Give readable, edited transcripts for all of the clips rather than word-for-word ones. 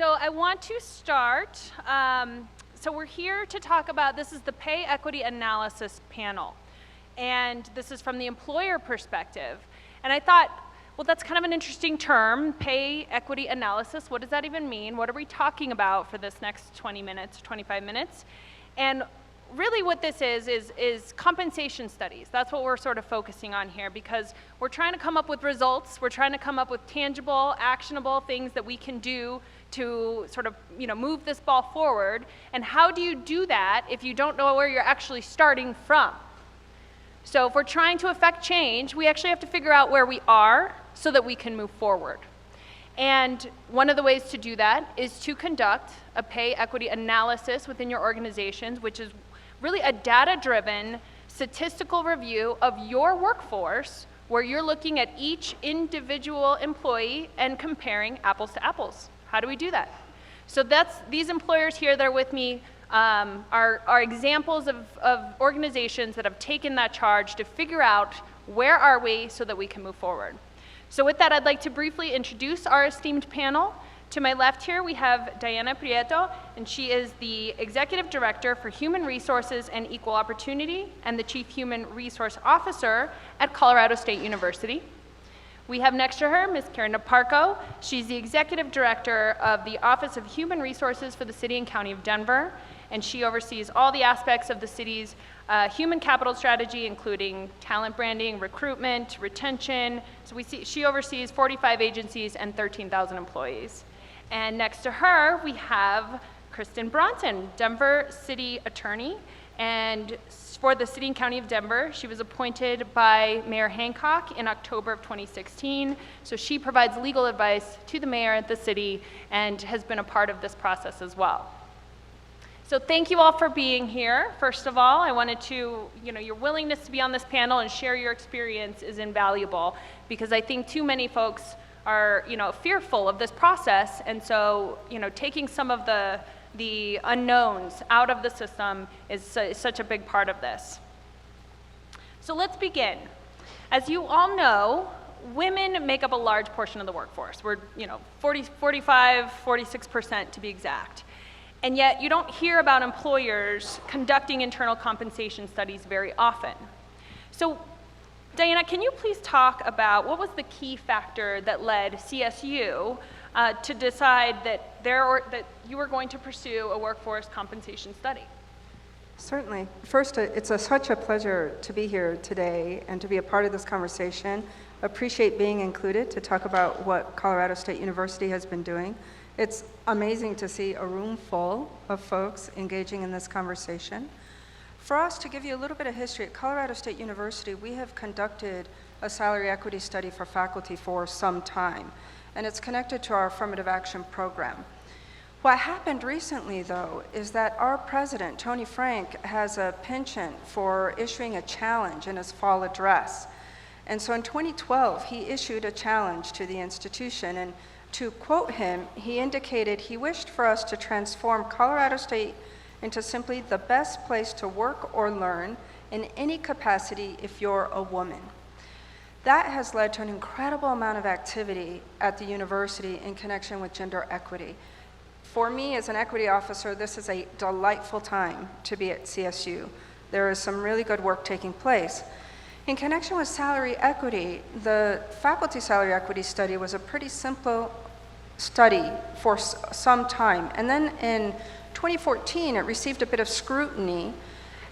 So I want to start, so we're here to talk about, this is the Pay Equity Analysis Panel. And this is from the employer perspective. And I thought, well, that's kind of an interesting term, pay equity analysis. What does that even mean? What are we talking about for this next 20 minutes, 25 minutes? And really what this is compensation studies. That's what we're sort of focusing on here, because we're trying to come up with results. We're trying to come up with tangible, actionable things that we can do to sort of, move this ball forward. And how do you do that if you don't know where you're actually starting from? So if we're trying to affect change, we actually have to figure out where we are so that we can move forward. And one of the ways to do that is to conduct a pay equity analysis within your organizations, which is really a data-driven statistical review of your workforce, where you're looking at each individual employee and comparing apples to apples. How do we do that? So these employers here that are with me are examples of organizations that have taken that charge to figure out where are we so that we can move forward. So with that, I'd like to briefly introduce our esteemed panel. To my left here, we have Diana Prieto, and she is the Executive Director for Human Resources and Equal Opportunity and the Chief Human Resource Officer at Colorado State University. We have next to her Ms. Karen Naparco. She's the Executive Director of the Office of Human Resources for the City and County of Denver, and she oversees all the aspects of the city's human capital strategy, including talent branding, recruitment, retention. So she oversees 45 agencies and 13,000 employees. And next to her, we have Kristen Bronson, Denver City Attorney. And for the City and County of Denver, she was appointed by Mayor Hancock in October of 2016. So she provides legal advice to the mayor at the city and has been a part of this process as well. So thank you all for being here. First of all, I wanted to, your willingness to be on this panel and share your experience is invaluable, because I think too many folks are, fearful of this process, and so, taking some of the unknowns out of the system is such a big part of this. So let's begin. As you all know, women make up a large portion of the workforce. We're, 46% to be exact. And yet you don't hear about employers conducting internal compensation studies very often. So Diana, can you please talk about what was the key factor that led CSU to decide that you were going to pursue a workforce compensation study? Certainly. First, it's such a pleasure to be here today and to be a part of this conversation. Appreciate being included to talk about what Colorado State University has been doing. It's amazing to see a room full of folks engaging in this conversation. For us, to give you a little bit of history, at Colorado State University, we have conducted a salary equity study for faculty for some time, and it's connected to our affirmative action program. What happened recently, though, is that our president, Tony Frank, has a penchant for issuing a challenge in his fall address. And so in 2012, he issued a challenge to the institution, and to quote him, he indicated he wished for us to transform Colorado State into simply the best place to work or learn in any capacity if you're a woman. That has led to an incredible amount of activity at the university in connection with gender equity. For me as an equity officer, this is a delightful time to be at CSU. There is some really good work taking place. In connection with salary equity, the faculty salary equity study was a pretty simple study for some time. And then in 2014, it received a bit of scrutiny.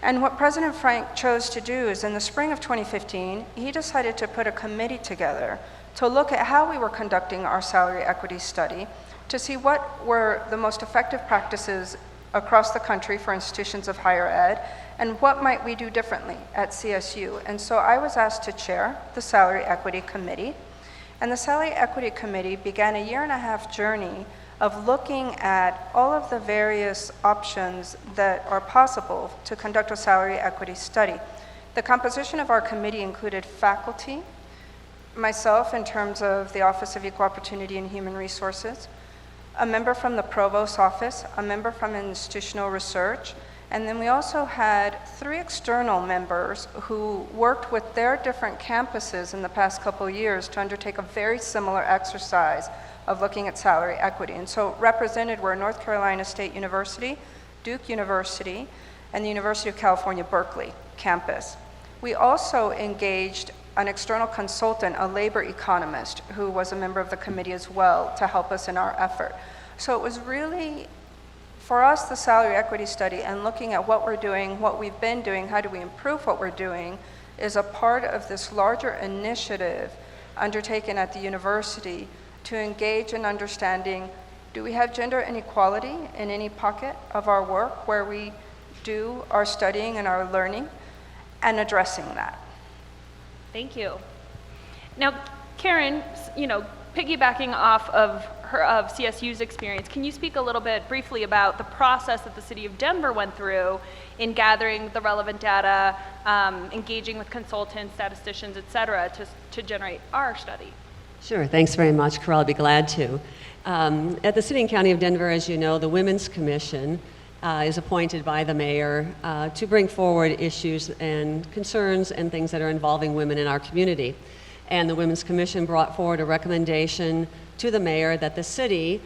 And what President Frank chose to do is in the spring of 2015, he decided to put a committee together to look at how we were conducting our salary equity study, to see what were the most effective practices across the country for institutions of higher ed, and what might we do differently at CSU. And so I was asked to chair the Salary Equity Committee. And the Salary Equity Committee began a 1.5-year journey of looking at all of the various options that are possible to conduct a salary equity study. The composition of our committee included faculty, myself in terms of the Office of Equal Opportunity and Human Resources, a member from the Provost's office, a member from institutional research, and then we also had 3 external members who worked with their different campuses in the past couple of years to undertake a very similar exercise of looking at salary equity. And so represented were North Carolina State University, Duke University, and the University of California, Berkeley campus. We also engaged an external consultant, a labor economist, who was a member of the committee as well, to help us in our effort. So it was really, for us, the salary equity study and looking at what we're doing, what we've been doing, how do we improve what we're doing, is a part of this larger initiative undertaken at the university to engage in understanding, do we have gender inequality in any pocket of our work where we do our studying and our learning, and addressing that. Thank you. Now, Karen, piggybacking off of CSU's experience, can you speak a little bit briefly about the process that the City of Denver went through in gathering the relevant data, engaging with consultants, statisticians, et cetera, to generate our study? Sure, thanks very much, Carol. I'd be glad to. At the City and County of Denver, as you know, the Women's Commission is appointed by the mayor to bring forward issues and concerns and things that are involving women in our community. And the Women's Commission brought forward a recommendation to the mayor that the city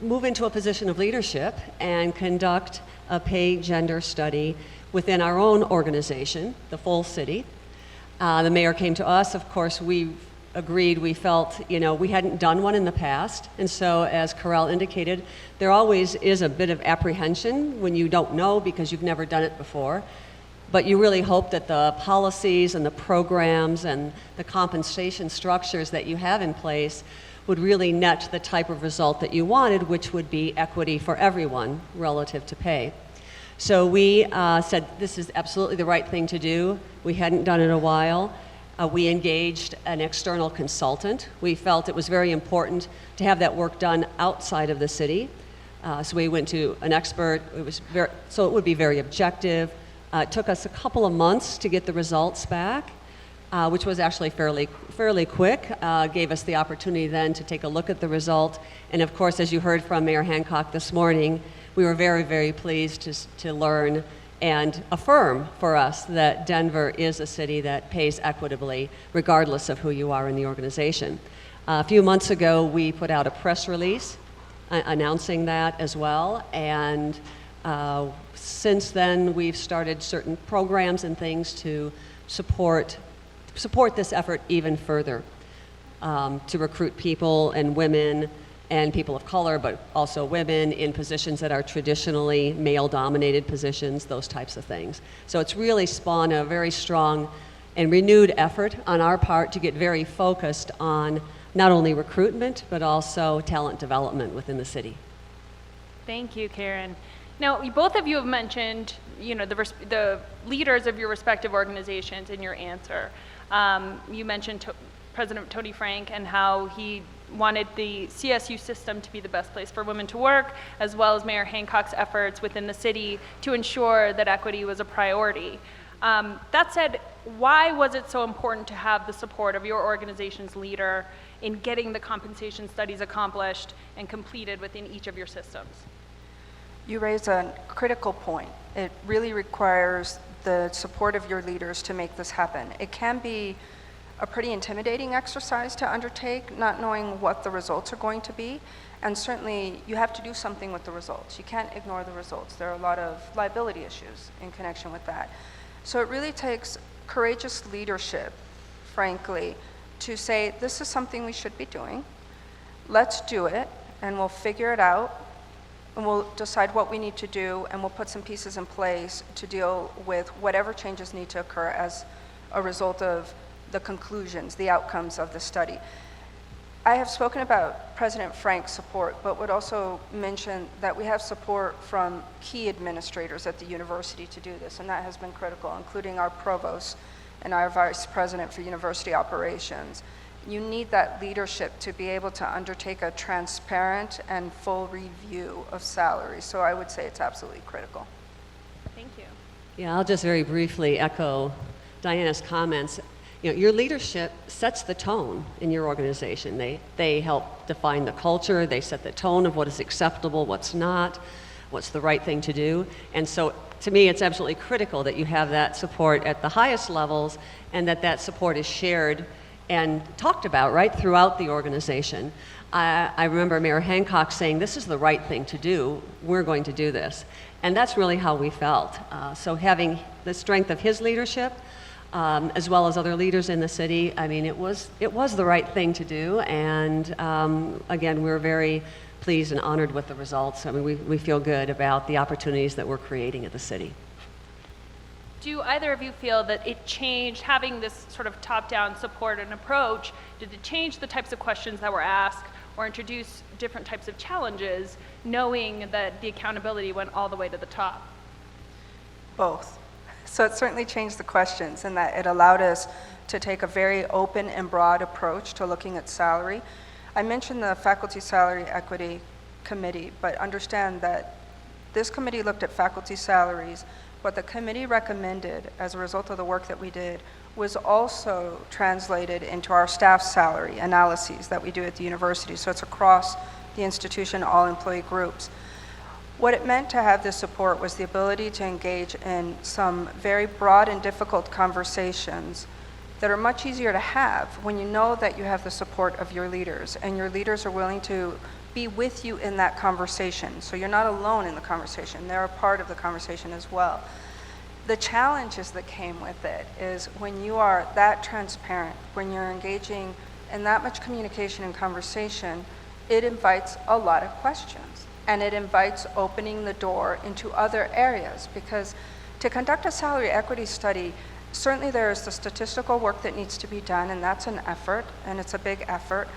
move into a position of leadership and conduct a pay gender study within our own organization, the full city. The mayor came to us. Of course, we agreed, we felt, we hadn't done one in the past. And so, as Carell indicated, there always is a bit of apprehension when you don't know because you've never done it before. But you really hope that the policies and the programs and the compensation structures that you have in place would really net the type of result that you wanted, which would be equity for everyone relative to pay. So we said this is absolutely the right thing to do. We hadn't done it in a while. We engaged an external consultant. We felt it was very important to have that work done outside of the city. So we went to an expert. So it would be very objective. It took us a couple of months to get the results back, which was actually fairly quick. Gave us the opportunity then to take a look at the result. And of course, as you heard from Mayor Hancock this morning, we were very, very pleased to learn and affirm for us that Denver is a city that pays equitably regardless of who you are in the organization. A few months ago, we put out a press release announcing that as well, and since then we've started certain programs and things to support this effort even further, to recruit people and women and people of color, but also women in positions that are traditionally male-dominated positions, those types of things. So it's really spawned a very strong and renewed effort on our part to get very focused on not only recruitment, but also talent development within the city. Thank you, Karen. Now, both of you have mentioned, the leaders of your respective organizations in your answer. You mentioned President Tony Frank and how he wanted the CSU system to be the best place for women to work, as well as Mayor Hancock's efforts within the city to ensure that equity was a priority. That said, why was it so important to have the support of your organization's leader in getting the compensation studies accomplished and completed within each of your systems? You raise a critical point. It really requires the support of your leaders to make this happen. It can be a pretty intimidating exercise to undertake, not knowing what the results are going to be. And certainly you have to do something with the results. You can't ignore the results. There are a lot of liability issues in connection with that. So it really takes courageous leadership, frankly, to say, this is something we should be doing. Let's do it, and we'll figure it out, and we'll decide what we need to do, and we'll put some pieces in place to deal with whatever changes need to occur as a result of the conclusions, the outcomes of the study. I have spoken about President Frank's support, but would also mention that we have support from key administrators at the university to do this, and that has been critical, including our provost and our vice president for university operations. You need that leadership to be able to undertake a transparent and full review of salaries. So I would say it's absolutely critical. Thank you. Yeah, I'll just very briefly echo Diana's comments. Your leadership sets the tone in your organization. They help define the culture. They set the tone of what is acceptable, what's not, what's the right thing to do. And so to me, it's absolutely critical that you have that support at the highest levels and that support is shared and talked about right throughout the organization. I remember Mayor Hancock saying, this is the right thing to do, we're going to do this. And that's really how we felt. So having the strength of his leadership, as well as other leaders in the city, I mean, it was the right thing to do. And again, we're very pleased and honored with the results. I mean, we feel good about the opportunities that we're creating at the city. Do either of you feel that it changed, having this sort of top-down support and approach, did it change the types of questions that were asked or introduce different types of challenges, knowing that the accountability went all the way to the top? Both. So it certainly changed the questions in that it allowed us to take a very open and broad approach to looking at salary. I mentioned the Faculty Salary Equity Committee, but understand that this committee looked at faculty salaries. What the committee recommended as a result of the work that we did was also translated into our staff salary analyses that we do at the university. So it's across the institution, all employee groups. What it meant to have this support was the ability to engage in some very broad and difficult conversations that are much easier to have when you know that you have the support of your leaders, and your leaders are willing to be with you in that conversation. So you're not alone in the conversation. They're a part of the conversation as well. The challenges that came with it is when you are that transparent, when you're engaging in that much communication and conversation, it invites a lot of questions. And it invites opening the door into other areas, because to conduct a salary equity study, certainly there is the statistical work that needs to be done, and that's an effort, and it's a big effort.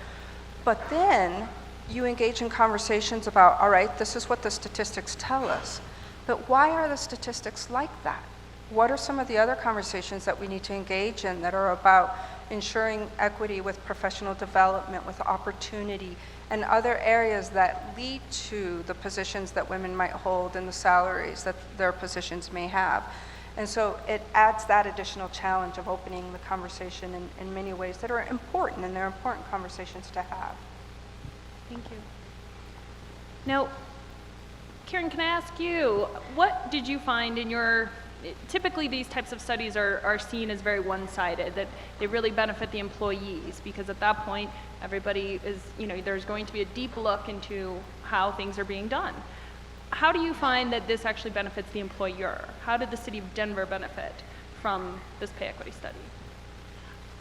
But then you engage in conversations about, all right, this is what the statistics tell us, but why are the statistics like that? What are some of the other conversations that we need to engage in that are about ensuring equity with professional development, with opportunity, and other areas that lead to the positions that women might hold and the salaries that their positions may have? And so it adds that additional challenge of opening the conversation in many ways that are important, and they're important conversations to have. Thank you. Now, Karen, can I ask you, what did you find in your, typically these types of studies are seen as very one-sided, that they really benefit the employees, because at that point, everybody is, there's going to be a deep look into how things are being done. How do you find that this actually benefits the employer? How did the city of Denver benefit from this pay equity study?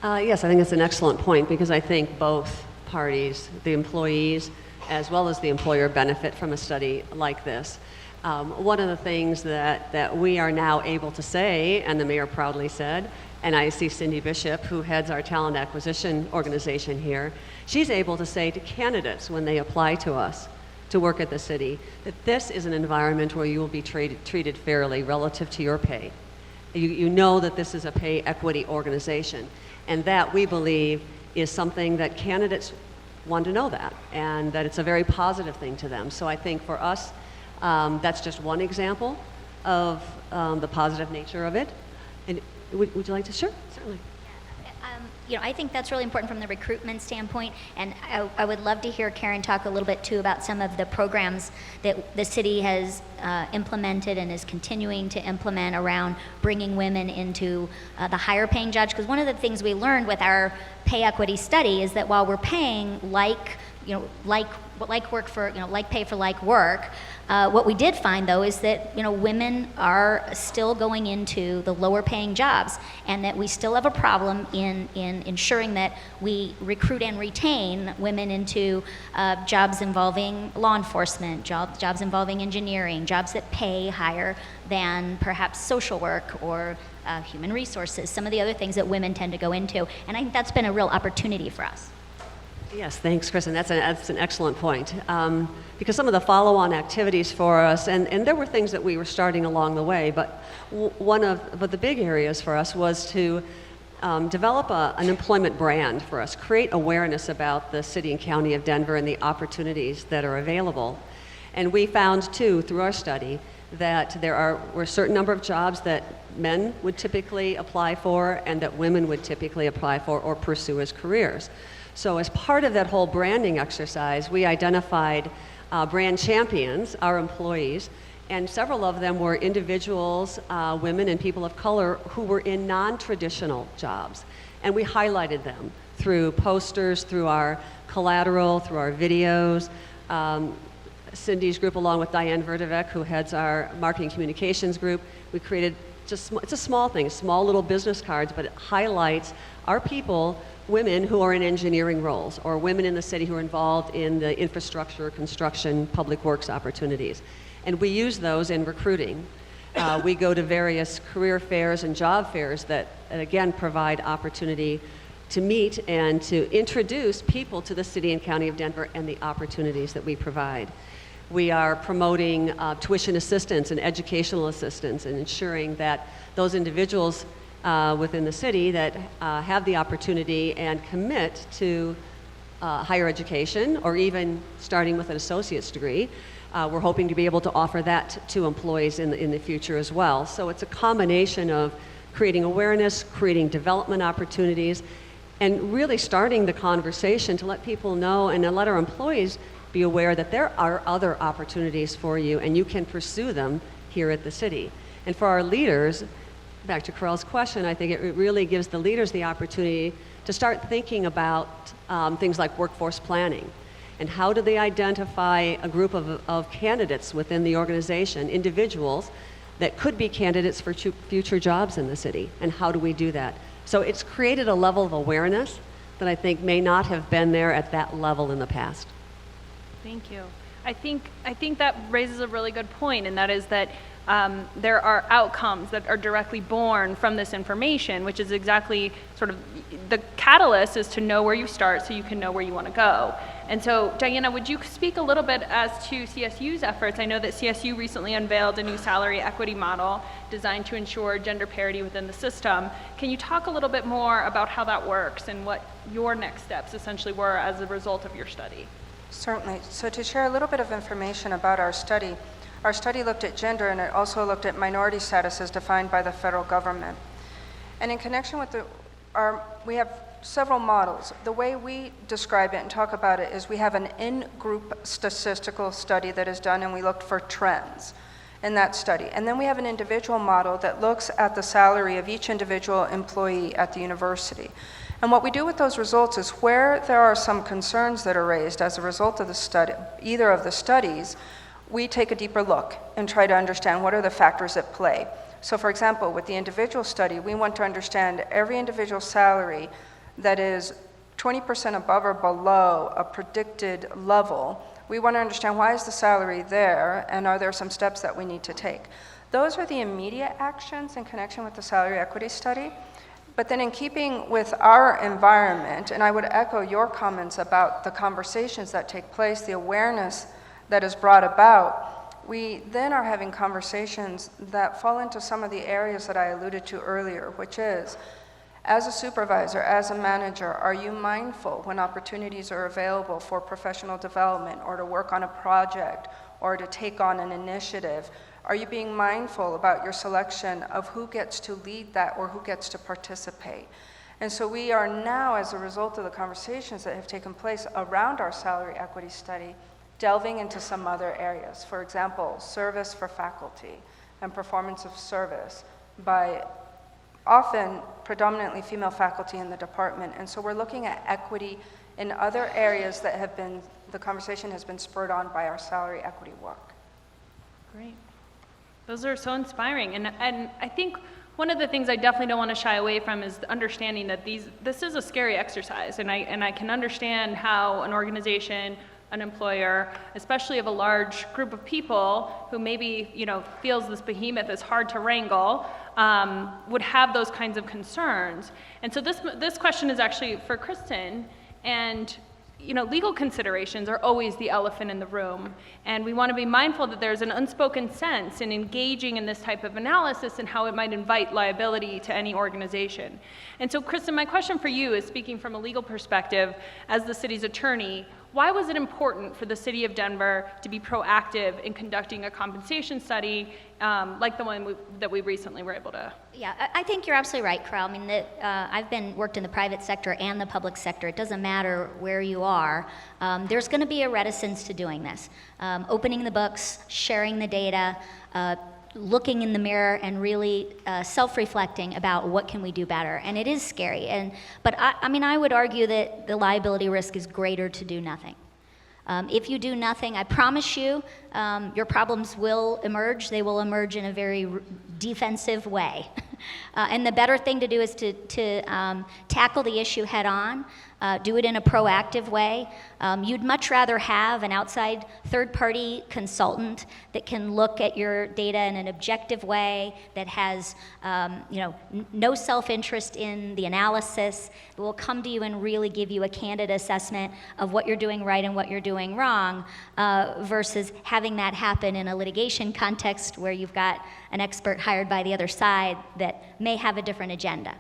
Yes, I think it's an excellent point, because I think both parties, the employees as well as the employer, benefit from a study like this. One of the things that we are now able to say, and the mayor proudly said, and I see Cindy Bishop, who heads our talent acquisition organization here, she's able to say to candidates when they apply to us to work at the city, that this is an environment where you will be treated fairly relative to your pay. You know that this is a pay equity organization, and that, we believe, is something that candidates want to know, that, and that it's a very positive thing to them. So I think for us, that's just one example of the positive nature of it. And would you like to? Sure, certainly. I think that's really important from the recruitment standpoint, and I would love to hear Karen talk a little bit too about some of the programs that the city has implemented and is continuing to implement around bringing women into the higher paying jobs. Because one of the things we learned with our pay equity study is that while we're paying like work for, like pay for like work, what we did find, though, is that women are still going into the lower paying jobs, and that we still have a problem in ensuring that we recruit and retain women into jobs involving law enforcement, jobs involving engineering, jobs that pay higher than perhaps social work or human resources, some of the other things that women tend to go into. And I think that's been a real opportunity for us. Yes, thanks, Kristen. That's an excellent point. Because some of the follow-on activities for us, and there were things that we were starting along the way, but one of the big areas for us was to develop an employment brand for us, create awareness about the city and county of Denver and the opportunities that are available. And we found, too, through our study, that were a certain number of jobs that men would typically apply for and that women would typically apply for or pursue as careers. So as part of that whole branding exercise, we identified brand champions, our employees, and several of them were individuals, women and people of color, who were in non-traditional jobs. and we highlighted them through posters, through our collateral, through our videos. Cindy's group, along with Diane Verdevec, who heads our marketing communications group, we created it's a small thing, small little business cards, but it highlights our people, women who are in engineering roles, or women in the city who are involved in the infrastructure, construction, public works opportunities. And we use those in recruiting. We go to various career fairs and job fairs that again provide opportunity to meet and to introduce people to the city and county of Denver and the opportunities that we provide. We are promoting tuition assistance and educational assistance and ensuring that those individuals within the city that have the opportunity and commit to higher education, or even starting with an associate's degree, we're hoping to be able to offer that to employees in the future as well. So it's a combination of creating awareness, creating development opportunities, and really starting the conversation to let people know and to let our employees be aware that there are other opportunities for you and you can pursue them here at the city. And for our leaders, back to Carell's question, I think it really gives the leaders the opportunity to start thinking about things like workforce planning. And how do they identify a group of candidates within the organization, individuals that could be candidates for future jobs in the city? And how do we do that? So it's created a level of awareness that I think may not have been there at that level in the past. Thank you. I think that raises a really good point, and that is that there are outcomes that are directly born from this information, which is exactly sort of the catalyst is to know where you start so you can know where you want to go. And so, Diana, would you speak a little bit as to CSU's efforts? I know that CSU recently unveiled a new salary equity model designed to ensure gender parity within the system. Can you talk a little bit more about how that works and what your next steps essentially were as a result of your study? Certainly. So to share a little bit of information about our study looked at gender, and it also looked at minority status as defined by the federal government. And in connection with we have several models. The way we describe it and talk about it is we have an in-group statistical study that is done, and we looked for trends in that study. And then we have an individual model that looks at the salary of each individual employee at the university. And what we do with those results is where there are some concerns that are raised as a result of the study, either of the studies, we take a deeper look and try to understand what are the factors at play. So for example, with the individual study, we want to understand every individual salary that is 20% above or below a predicted level. We want to understand why is the salary there, and are there some steps that we need to take. Those are the immediate actions in connection with the salary equity study. But then in keeping with our environment, and I would echo your comments about the conversations that take place, the awareness that is brought about, we then are having conversations that fall into some of the areas that I alluded to earlier, which is, as a supervisor, as a manager, are you mindful when opportunities are available for professional development or to work on a project or to take on an initiative? Are you being mindful about your selection of who gets to lead that or who gets to participate? And so we are now, as a result of the conversations that have taken place around our salary equity study, delving into some other areas. For example, service for faculty and performance of service by often predominantly female faculty in the department. And so we're looking at equity in other areas that have been, the conversation has been spurred on by our salary equity work. Great. Those are so inspiring. And I think one of the things I definitely don't want to shy away from is understanding that this is a scary exercise. And I can understand how an organization, an employer, especially of a large group of people who maybe, feels this behemoth is hard to wrangle, would have those kinds of concerns. And so this question is actually for Kristen. And legal considerations are always the elephant in the room, and we want to be mindful that there's an unspoken sense in engaging in this type of analysis and how it might invite liability to any organization. And so, Kristen, my question for you is, speaking from a legal perspective, as the city's attorney, why was it important for the city of Denver to be proactive in conducting a compensation study like the one that we recently were able to? Yeah, I think you're absolutely right, Carell. I mean, I've worked in the private sector and the public sector. It doesn't matter where you are. There's going to be a reticence to doing this. Opening the books, sharing the data, looking in the mirror and really self-reflecting about what can we do better. And it is scary. But I mean, I would argue that the liability risk is greater to do nothing. If you do nothing, I promise you, your problems will emerge. They will emerge in a very defensive way. And the better thing to do is to tackle the issue head on, do it in a proactive way. You'd much rather have an outside third-party consultant that can look at your data in an objective way, that has no self-interest in the analysis, that will come to you and really give you a candid assessment of what you're doing right and what you're doing wrong, versus having that happen in a litigation context where you've got an expert hired by the other side that may have a different agenda.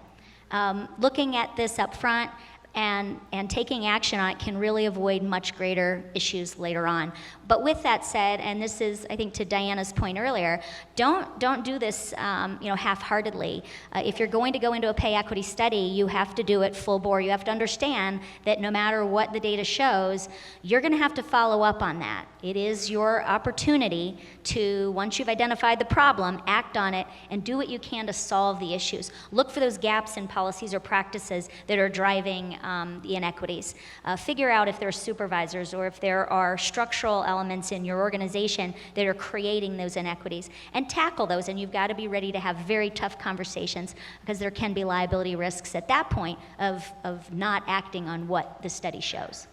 Looking at this up front and taking action on it can really avoid much greater issues later on. But with that said, and this is, I think, to Diana's point earlier, don't do this half-heartedly. If you're going to go into a pay equity study, you have to do it full bore. You have to understand that no matter what the data shows, you're going to have to follow up on that. It is your opportunity to, once you've identified the problem, act on it and do what you can to solve the issues. Look for those gaps in policies or practices that are driving the inequities. Figure out if there are supervisors or if there are structural elements in your organization that are creating those inequities, and tackle those. And you've got to be ready to have very tough conversations, because there can be liability risks at that point of not acting on what the study shows.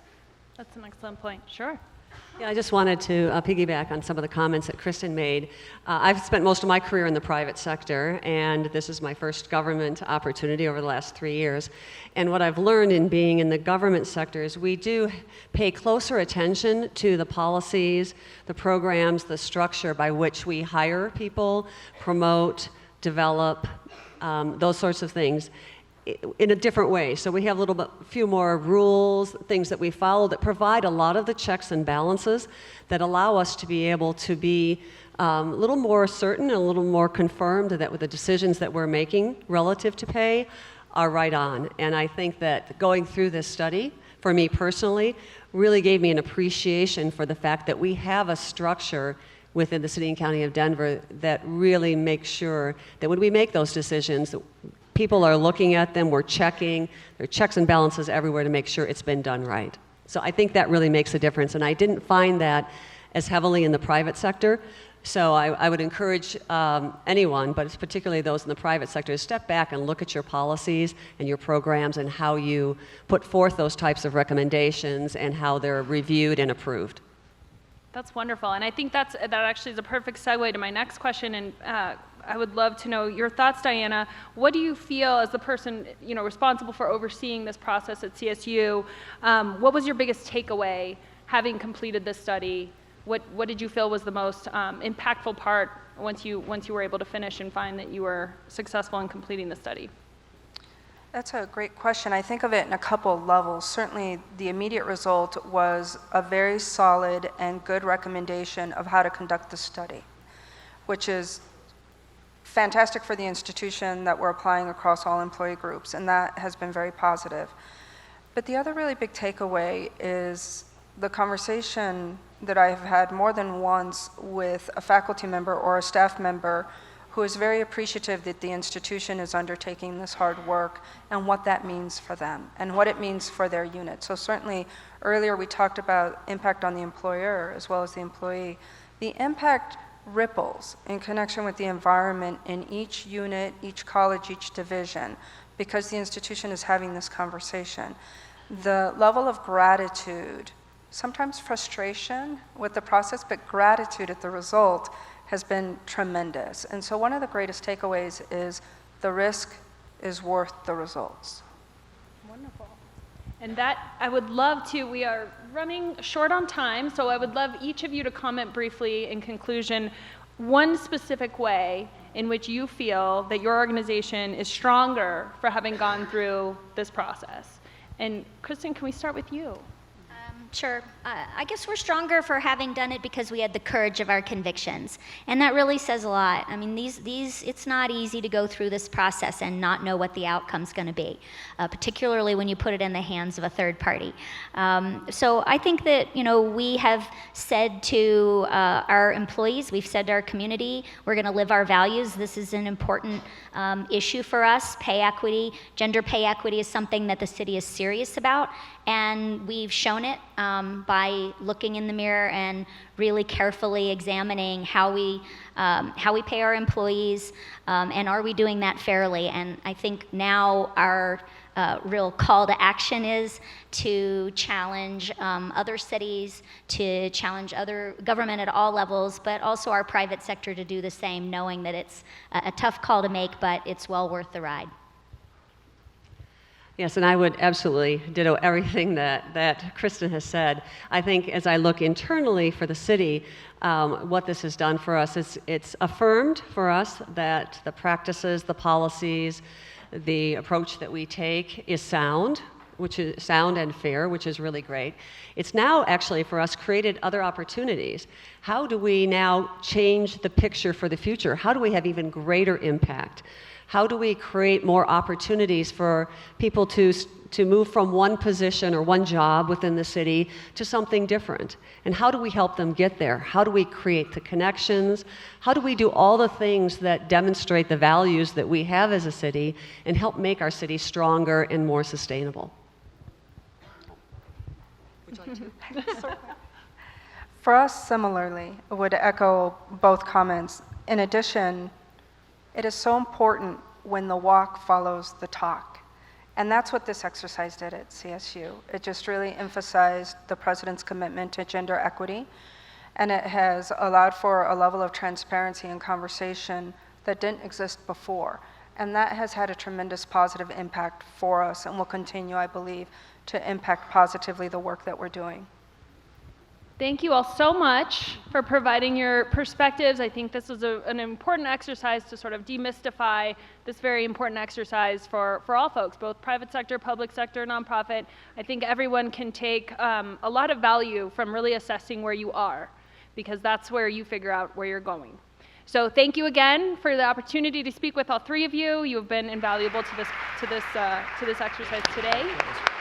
That's an excellent point. Sure. Yeah, I just wanted to piggyback on some of the comments that Kristen made. I've spent most of my career in the private sector, and this is my first government opportunity over the last 3 years. And what I've learned in being in the government sector is we do pay closer attention to the policies, the programs, the structure by which we hire people, promote, develop, those sorts of things, in a different way. So we have a few more rules, things that we follow that provide a lot of the checks and balances that allow us to be able to be a little more certain and a little more confirmed that with the decisions that we're making relative to pay are right on. And I think that going through this study, for me personally, really gave me an appreciation for the fact that we have a structure within the City and County of Denver that really makes sure that when we make those decisions, people are looking at them, we're checking, there are checks and balances everywhere to make sure it's been done right. So I think that really makes a difference, and I didn't find that as heavily in the private sector. So I would encourage anyone, but it's particularly those in the private sector, to step back and look at your policies and your programs and how you put forth those types of recommendations and how they're reviewed and approved. That's wonderful. And I think that actually is a perfect segue to my next question. And I would love to know your thoughts, Diana. What do you feel, as the person responsible for overseeing this process at CSU, what was your biggest takeaway having completed this study? What did you feel was the most impactful part once you were able to finish and find that you were successful in completing the study? That's a great question. I think of it in a couple of levels. Certainly, the immediate result was a very solid and good recommendation of how to conduct the study, which is fantastic for the institution that we're applying across all employee groups, and that has been very positive. But the other really big takeaway is the conversation that I have had more than once with a faculty member or a staff member who is very appreciative that the institution is undertaking this hard work and what that means for them and what it means for their unit. So certainly earlier we talked about impact on the employer as well as the employee. The impact ripples in connection with the environment in each unit, each college, each division, because the institution is having this conversation. The level of gratitude, sometimes frustration with the process, but gratitude at the result has been tremendous. And so one of the greatest takeaways is the risk is worth the results. Wonderful. And that, I would love to, we are running short on time, so I would love each of you to comment briefly in conclusion, one specific way in which you feel that your organization is stronger for having gone through this process. And Kristen, can we start with you? Sure. I guess we're stronger for having done it because we had the courage of our convictions, and that really says a lot. I mean, it's not easy to go through this process and not know what the outcome's going to be, particularly when you put it in the hands of a third party. So I think that we have said to our employees, we've said to our community, we're going to live our values. This is an important issue for us. Pay equity, gender pay equity is something that the city is serious about, and we've shown it by looking in the mirror and really carefully examining how we pay our employees, and are we doing that fairly. And I think now our real call to action is to challenge other cities, to challenge other government at all levels, but also our private sector to do the same, knowing that it's a tough call to make, but it's well worth the ride. Yes, and I would absolutely ditto everything that Kristen has said. I think as I look internally for the city, what this has done for us is it's affirmed for us that the practices, the policies, the approach that we take is sound, which is sound and fair, which is really great. It's now actually for us created other opportunities. How do we now change the picture for the future? How do we have even greater impact? How do we create more opportunities for people to move from one position or one job within the city to something different? And how do we help them get there? How do we create the connections? How do we do all the things that demonstrate the values that we have as a city and help make our city stronger and more sustainable? Would you like to? For us, similarly, I would echo both comments. In addition, it is so important when the walk follows the talk. And that's what this exercise did at CSU. It just really emphasized the president's commitment to gender equity, and it has allowed for a level of transparency and conversation that didn't exist before. And that has had a tremendous positive impact for us and will continue, I believe, to impact positively the work that we're doing. Thank you all so much for providing your perspectives. I think this was an important exercise to sort of demystify this very important exercise for all folks, both private sector, public sector, nonprofit. I think everyone can take a lot of value from really assessing where you are, because that's where you figure out where you're going. So thank you again for the opportunity to speak with all three of you. You have been invaluable to this exercise today.